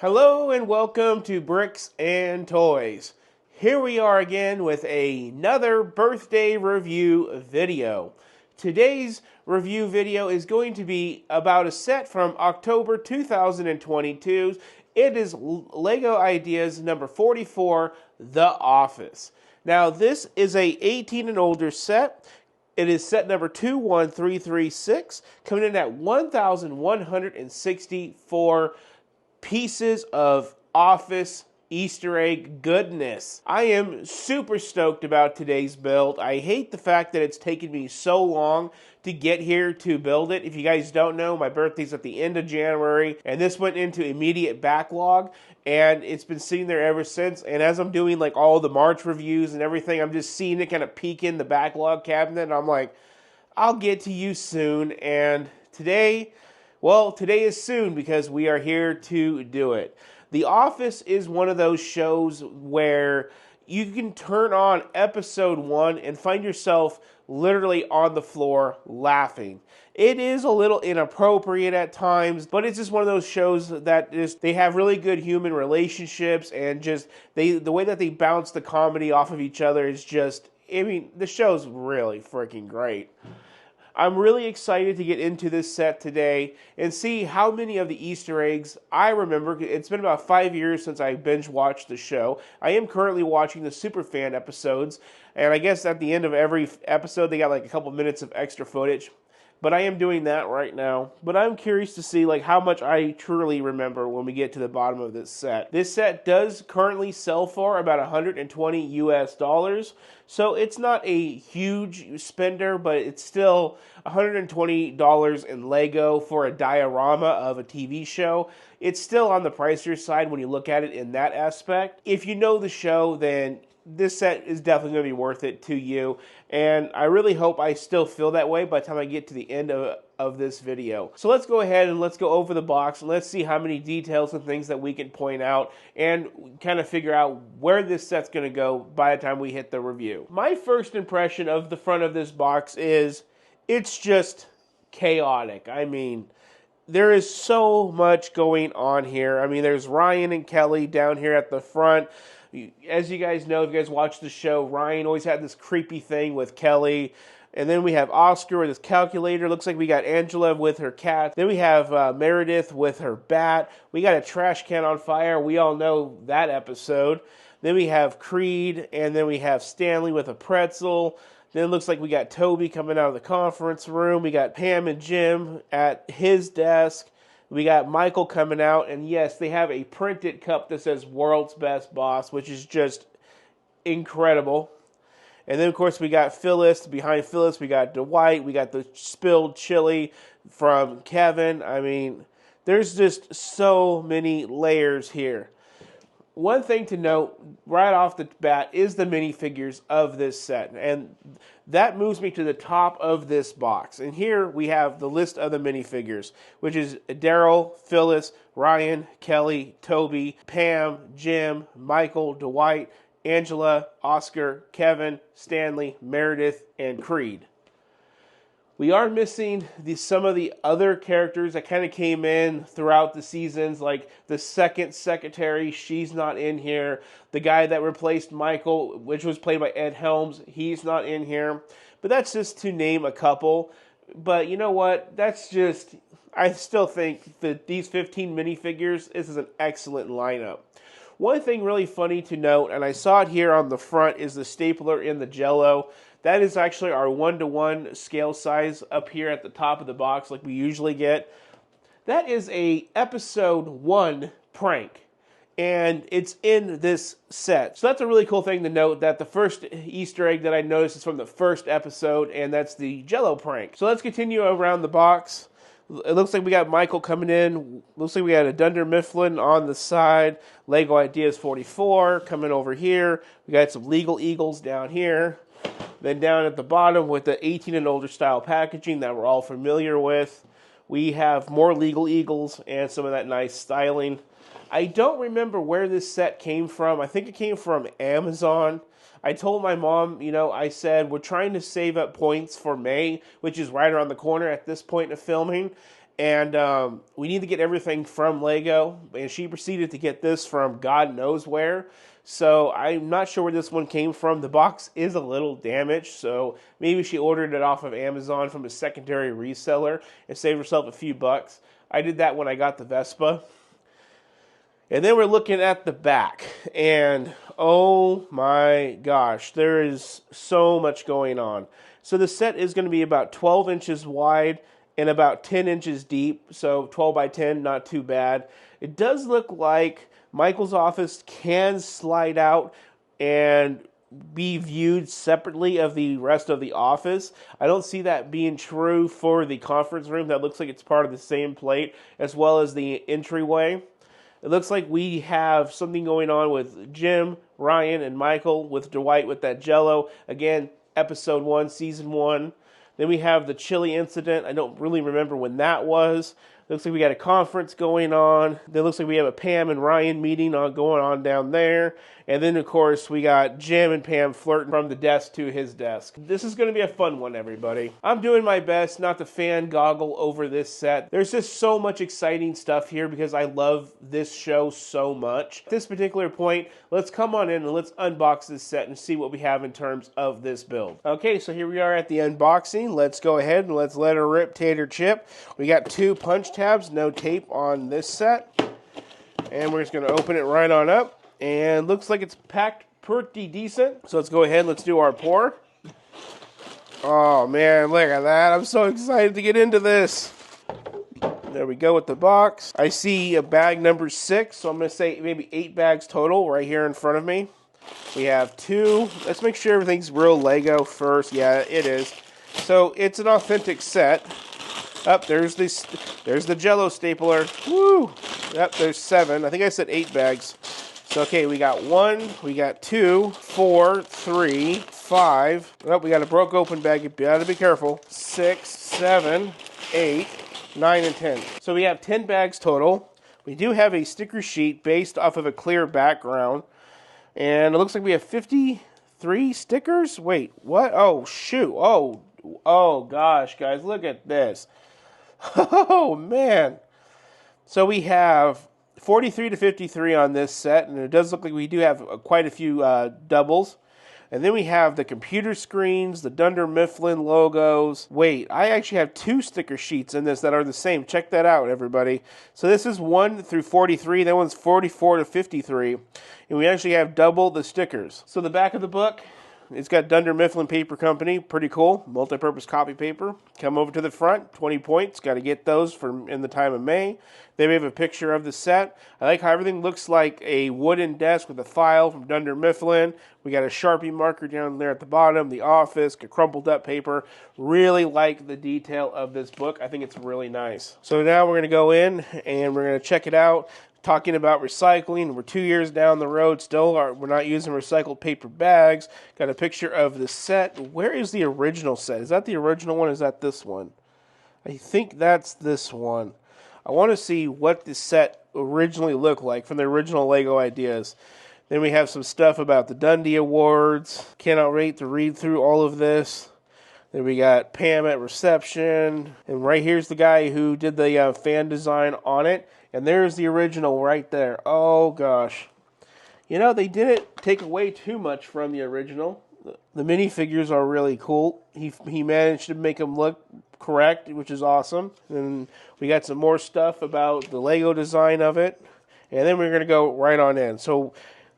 Hello and welcome to Bricks and Toys. Here we are again with another birthday review video. Today's review video is going to be about a set from October 2022. It is LEGO Ideas number 44, The Office. Now this is a 18 and older set. It is set number 21336, coming in at 1,164 pieces of Office Easter egg goodness. I am super stoked about today's build. I hate the fact that it's taken me so long to get here to build it. If you guys don't know, my birthday's at the end of January, and this went into immediate backlog, and it's been sitting there ever since. And as I'm doing like all the March reviews and everything, I'm just seeing it kind of peek in the backlog cabinet, and I'm like, I'll get to you soon. And today is soon because we are here to do it. The Office is one of those shows where you can turn on episode 1 and find yourself literally on the floor laughing. It is a little inappropriate at times, but it's just one of those shows that they have really good human relationships, and just the way that they bounce the comedy off of each other is just, I mean, the show's really freaking great. I'm really excited to get into this set today and see how many of the Easter eggs I remember. It's been about 5 years since I binge watched the show. I am currently watching the Superfan episodes, and I guess at the end of every episode they got like a couple minutes of extra footage. But I am doing that right now. But I'm curious to see like how much I truly remember when we get to the bottom of this set. This set does currently sell for about $120 US. So it's not a huge spender, but it's still $120 in Lego for a diorama of a TV show. It's still on the pricier side when you look at it in that aspect. If you know the show, then this set is definitely going to be worth it to you, and I really hope I still feel that way by the time I get to the end of this video. So let's go ahead and let's go over the box and let's see how many details and things that we can point out and kind of figure out where this set's going to go by the time we hit the review. My first impression of the front of this box is it's just chaotic. I mean, there is so much going on here. I mean, there's Ryan and Kelly down here at the front. As you guys know, if you guys watch the show, Ryan always had this creepy thing with Kelly. And then we have Oscar with his calculator. Looks like we got Angela with her cat. Then we have Meredith with her bat. We got a trash can on fire. We all know that episode. Then we have Creed. And then we have Stanley with a pretzel. Then it looks like we got Toby coming out of the conference room. We got Pam and Jim at his desk. We got Michael coming out, and yes, they have a printed cup that says World's Best Boss, which is just incredible. And then, of course, we got Phyllis. Behind Phyllis, we got Dwight. We got the spilled chili from Kevin. I mean, there's just so many layers here. One thing to note right off the bat is the minifigures of this set, and that moves me to the top of this box. And here we have the list of the minifigures, which is Daryl, Phyllis, Ryan, Kelly, Toby, Pam, Jim, Michael, Dwight, Angela, Oscar, Kevin, Stanley, Meredith, and Creed. We are missing some of the other characters that kind of came in throughout the seasons, like the second secretary, she's not in here. The guy that replaced Michael, which was played by Ed Helms, he's not in here. But that's just to name a couple. But you know what? I still think that these 15 minifigures, this is an excellent lineup. One thing really funny to note, and I saw it here on the front, is the stapler in the Jell-O. That is actually our 1-to-1 scale size up here at the top of the box like we usually get. That is a episode 1 prank, and it's in this set. So that's a really cool thing to note, that the first Easter egg that I noticed is from the first episode, and that's the Jell-O prank. So let's continue around the box. It looks like we got Michael coming in. Looks like we got a Dunder Mifflin on the side. LEGO Ideas 44 coming over here. We got some Legal Eagles down here. Then down at the bottom with the 18 and older style packaging that we're all familiar with, we have more Legal Eagles and some of that nice styling. I don't remember where this set came from. I think it came from Amazon. I told my mom, I said, we're trying to save up points for May, which is right around the corner at this point of filming. And we need to get everything from Lego. And she proceeded to get this from God knows where. So I'm not sure where this one came from. The box is a little damaged, so maybe she ordered it off of Amazon from a secondary reseller and saved herself a few bucks. I did that when I got the Vespa. And then we're looking at the back, and oh my gosh, there is so much going on. So the set is going to be about 12 inches wide and about 10 inches deep, so 12 by 10, not too bad. It does look like Michael's office can slide out and be viewed separately of the rest of the office. I don't see that being true for the conference room. That looks like it's part of the same plate as well as the entryway. It looks like we have something going on with Jim, Ryan, and Michael, with Dwight with that Jell-O. Again, episode 1, season 1. Then we have the chili incident. I don't really remember when that was. Looks like we got a conference going on. Then looks like we have a Pam and Ryan meeting going on down there. And then, of course, we got Jim and Pam flirting from the desk to his desk. This is going to be a fun one, everybody. I'm doing my best not to fan goggle over this set. There's just so much exciting stuff here because I love this show so much. At this particular point, let's come on in and let's unbox this set and see what we have in terms of this build. Okay, so here we are at the unboxing. Let's go ahead and let's let her rip, tater chip. We got 2 punch tabs, no tape on this set. And we're just going to open it right on up. And looks like it's packed pretty decent. So let's go ahead and let's do our pour. Oh man, look at that. I'm so excited to get into this. There we go with the box. I see a bag number 6, so I'm going to say maybe 8 bags total right here in front of me. We have 2. Let's make sure everything's real Lego first. Yeah, it is. So it's an authentic set. Up there's the Jell-O stapler. Woo! Yep, there's 7. I think I said 8 bags. So okay, we got 1, we got 2, 4, 3, 5. Oh, we got a broke open bag. You gotta be careful. 6, 7, 8, 9, and 10. So we have 10 bags total. We do have a sticker sheet based off of a clear background. And it looks like we have 53 stickers. Wait, what? Oh, shoot. Oh gosh, guys, look at this. Oh, man. So we have 43 to 53 on this set, and it does look like we do have quite a few doubles. And then we have the computer screens, the Dunder Mifflin logos. Wait, I actually have 2 sticker sheets in this that are the same. Check that out, everybody. So this is 1 through 43. That one's 44 to 53. And we actually have double the stickers. So the back of the book, it's got Dunder Mifflin Paper Company. Pretty cool. Multi-purpose copy paper. Come over to the front. 20 points. Got to get those for in the time of May. Then we have a picture of the set. I like how everything looks like a wooden desk with a file from Dunder Mifflin. We got a Sharpie marker down there at the bottom. The office. Crumpled up paper. Really like the detail of this book. I think it's really nice. So now we're going to go in and we're going to check it out. Talking about recycling. We're 2 years down the road still. We're not using recycled paper bags. Got a picture of the set. Where is the original set? Is that the original one? Is that this one? I think that's this one. I want to see what the set originally looked like from the original Lego ideas. Then we have some stuff about the Dundee Awards. Cannot wait to read through all of this. Then we got Pam at reception. And right here's the guy who did the fan design on it. And there's the original right there. Oh, gosh. You know, they didn't take away too much from the original. The minifigures are really cool. He managed to make them look correct, which is awesome. And we got some more stuff about the Lego design of it. And then we're going to go right on in. So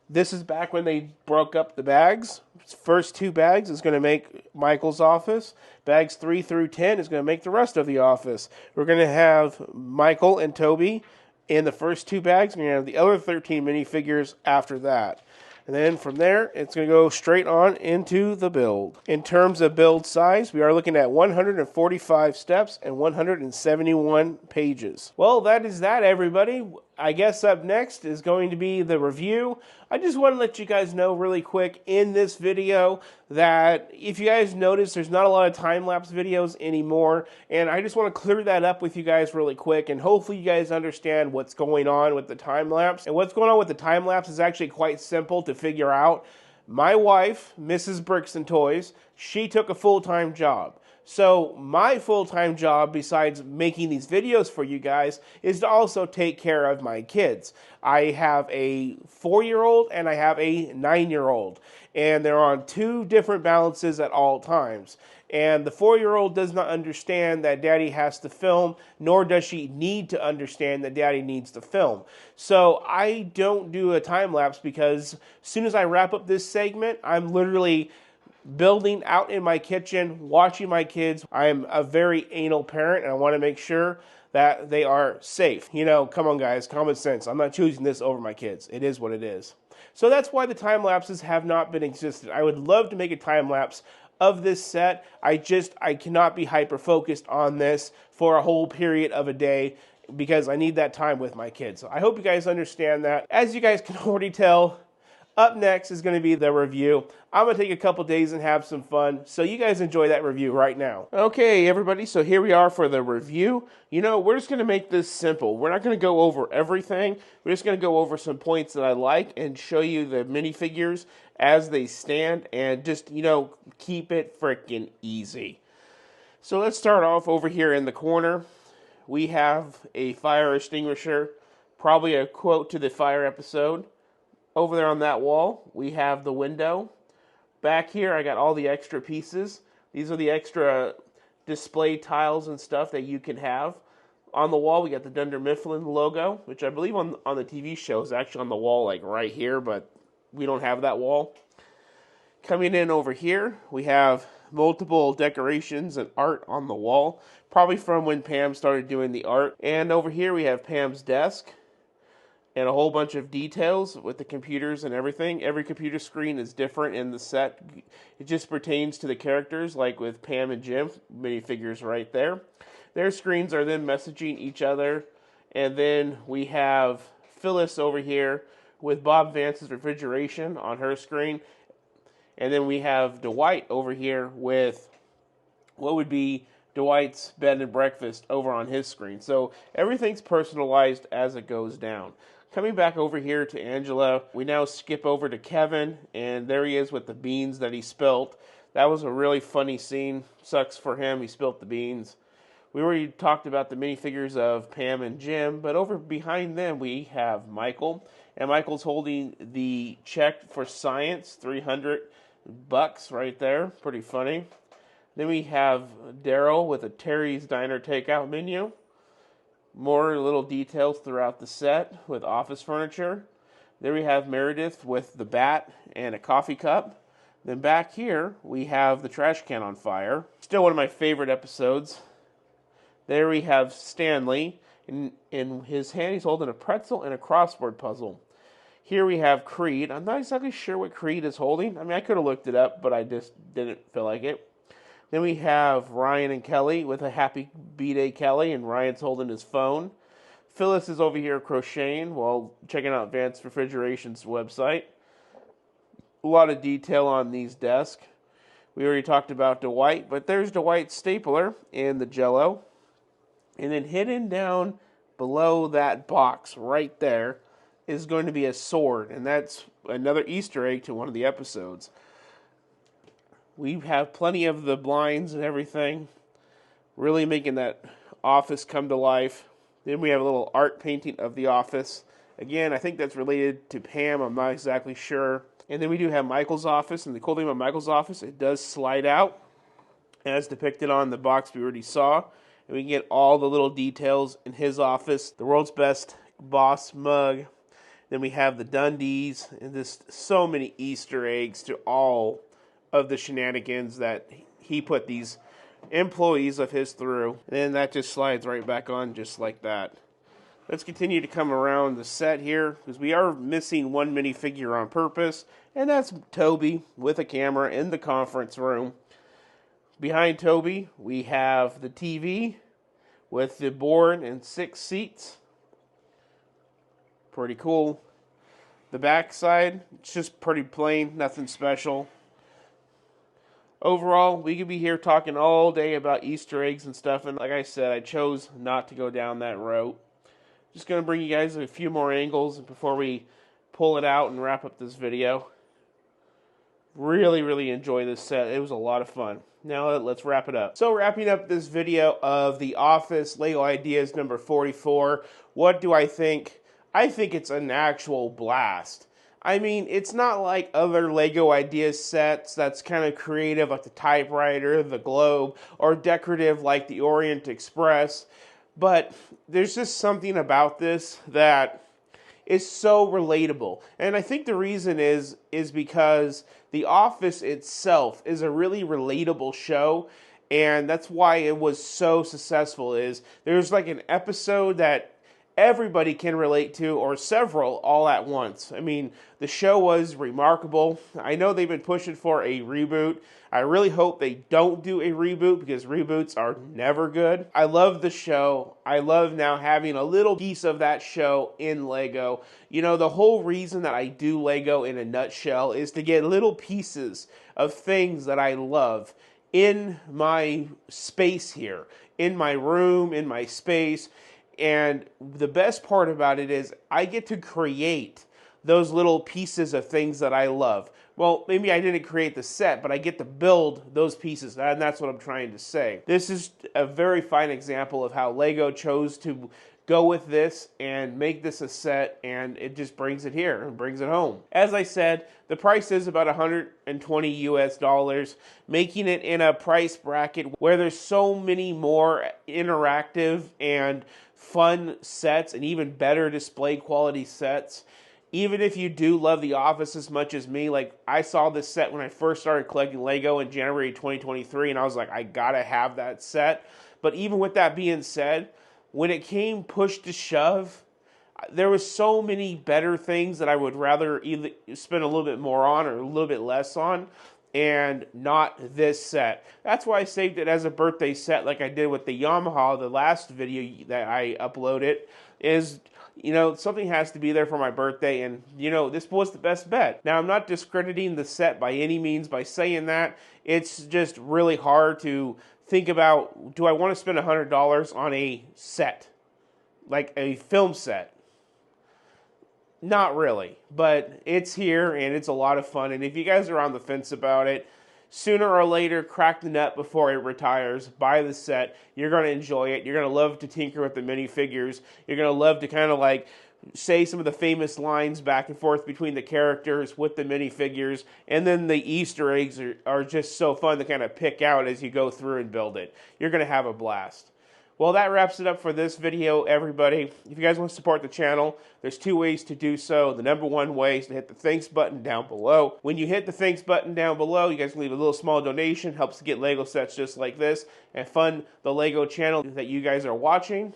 this is back when they broke up the bags. First 2 bags is going to make Michael's office. Bags 3 through 10 is going to make the rest of the office. We're going to have Michael and Toby in the first 2 bags. We're going to have the other 13 minifigures after that. And then from there, it's going to go straight on into the build. In terms of build size, we are looking at 145 steps and 171 pages. Well, that is that, everybody. I guess up next is going to be the review. I just want to let you guys know really quick in this video that if you guys notice, there's not a lot of time-lapse videos anymore, and I just want to clear that up with you guys really quick, and hopefully you guys understand what's going on with the time-lapse. And what's going on with the time-lapse is actually quite simple to figure out. My wife, Mrs. Bricks and Toys, she took a full-time job. So my full-time job, besides making these videos for you guys, is to also take care of my kids. I have a 4-year-old and I have a 9-year-old, and they're on 2 different balances at all times. And the 4-year-old does not understand that daddy has to film, nor does she need to understand that daddy needs to film. So I don't do a time lapse because as soon as I wrap up this segment, I'm literally building out in my kitchen, watching my kids. I am a very anal parent, and I want to make sure that they are safe. You know, come on guys, common sense. I'm not choosing this over my kids. It is what it is. So that's why the time lapses have not been existed. I would love to make a time lapse of this set. I cannot be hyper focused on this for a whole period of a day because I need that time with my kids. So I hope you guys understand that. As you guys can already tell, up next is going to be the review. I'm going to take a couple days and have some fun, so you guys enjoy that review right now. Okay, everybody, so here we are for the review. You know, we're just going to make this simple. We're not going to go over everything. We're just going to go over some points that I like and show you the minifigures as they stand and just, you know, keep it freaking easy. So let's start off over here in the corner. We have a fire extinguisher, probably a quote to the fire episode. Over there on that wall, we have the window. Back here, I got all the extra pieces. These are the extra display tiles and stuff that you can have. On the wall, we got the Dunder Mifflin logo, which I believe on the TV show is actually on the wall, like right here, but we don't have that wall. Coming in over here, we have multiple decorations and art on the wall, probably from when Pam started doing the art. And over here, we have Pam's desk and a whole bunch of details with the computers and everything. Every computer screen is different in the set. It just pertains to the characters, like with Pam and Jim, minifigures right there. Their screens are then messaging each other. And then we have Phyllis over here with Bob Vance's refrigeration on her screen. And then we have Dwight over here with what would be Dwight's bed and breakfast over on his screen. So everything's personalized as it goes down. Coming back over here to Angela, we now skip over to Kevin, and there he is with the beans that he spilt. That was a really funny scene. Sucks for him, he spilt the beans. We already talked about the minifigures of Pam and Jim, but over behind them we have Michael, and Michael's holding the check for science, $300 right there. Pretty funny. Then we have Daryl with a Terry's Diner takeout menu. More little details throughout the set with office furniture. There we have Meredith with the bat and a coffee cup. Then back here, we have the trash can on fire. Still one of my favorite episodes. There we have Stanley. In his hand, he's holding a pretzel and a crossword puzzle. Here we have Creed. I'm not exactly sure what Creed is holding. I mean, I could have looked it up, but I just didn't feel like it. Then we have Ryan and Kelly with a happy B-Day Kelly, and Ryan's holding his phone. Phyllis is over here crocheting while checking out Vance Refrigeration's website. A lot of detail on these desks. We already talked about Dwight, but there's Dwight's stapler and the Jell-O. And then hidden down below that box right there is going to be a sword, and that's another Easter egg to one of the episodes. We have plenty of the blinds and everything, really making that office come to life. Then we have a little art painting of the office. Again, I think that's related to Pam. I'm not exactly sure. And then we do have Michael's office, and the cool thing about Michael's office, it does slide out, as depicted on the box we already saw. And we can get all the little details in his office. The world's best boss mug. Then we have the Dundies, and just so many Easter eggs to all of the shenanigans that he put these employees of his through. And then that just slides right back on just like that. Let's continue to come around the set here, because we are missing one minifigure on purpose, and that's Toby with a camera in the conference room. Behind Toby, we have the TV with the board and 6 seats. Pretty cool. The back side, it's just pretty plain, nothing special. Overall, we could be here talking all day about Easter eggs and stuff, and like I said, I chose not to go down that route. Just going to bring you guys a few more angles before we pull it out and wrap up this video. Really enjoy this set. It was a lot of fun. Now let's wrap it up. So wrapping up this video of The Office Lego Ideas number 44, what do I think? I think it's an actual blast. I mean, it's not like other Lego Ideas sets that's kind of creative like the typewriter, the globe, or decorative like the Orient Express, but there's just something about this that is so relatable. And I think the reason is because The Office itself is a really relatable show, and that's why it was so successful. Is there's like an episode that everybody can relate to, or several all at once. I mean, the show was remarkable. I know they've been pushing for a reboot. I really hope they don't do a reboot because reboots are never good. I love the show. I love now having a little piece of that show in Lego. You know, the whole reason that I do Lego in a nutshell is to get little pieces of things that I love in my space here, in my room, in my space. And the best part about it is I get to create those little pieces of things that I love. Well, maybe I didn't create the set, but I get to build those pieces, and that's what I'm trying to say. This is a very fine example of how Lego chose to go with this and make this a set, and it just brings it here and brings it home. As I said, the price is about $120 US, making it in a price bracket where there's so many more interactive and fun sets and even better display quality sets. Even if you do love The Office as much as me, like I saw this set when I first started collecting Lego in January 2023, and I was like, I gotta have that set. But even with that being said, when it came push to shove, there was so many better things that I would rather either spend a little bit more on or a little bit less on, and not this set. That's why I saved it as a birthday set like I did with the Yamaha, the last video that I uploaded, is, you know, something has to be there for my birthday, and, you know, this was the best bet. Now, I'm not discrediting the set by any means by saying that. It's just really hard to think about, do I want to spend $100 on a set? Like a film set? Not really, but it's here and it's a lot of fun. And if you guys are on the fence about it, sooner or later, crack the nut before it retires. Buy the set. You're going to enjoy it. You're going to love to tinker with the minifigures. You're going to love to kind of like say some of the famous lines back and forth between the characters with the minifigures. And then the Easter eggs are just so fun to kind of pick out as you go through and build it. You're going to have a blast. Well, that wraps it up for this video, everybody. If you guys want to support the channel, there's two ways to do so. The number one way is to hit the thanks button down below. When you hit the thanks button down below, you guys can leave a little small donation. Helps to get Lego sets just like this and fund the Lego channel that you guys are watching.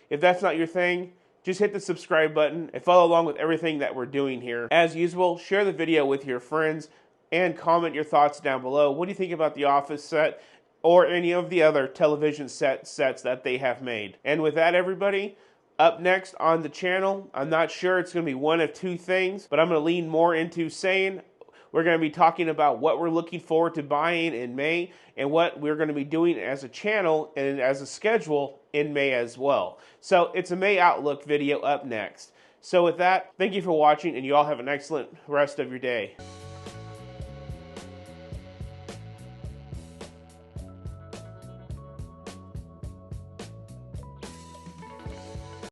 If that's not your thing, just hit the subscribe button and follow along with everything that we're doing here. As usual, share the video with your friends and comment your thoughts down below. What do you think about the Office set or any of the other television sets that they have made? And with that, everybody, up next on the channel, I'm not sure, it's going to be one of two things, but I'm going to lean more into saying we're going to be talking about what we're looking forward to buying in May and what we're going to be doing as a channel and as a schedule in May as well. So it's a May Outlook video up next. So with that, thank you for watching, and you all have an excellent rest of your day.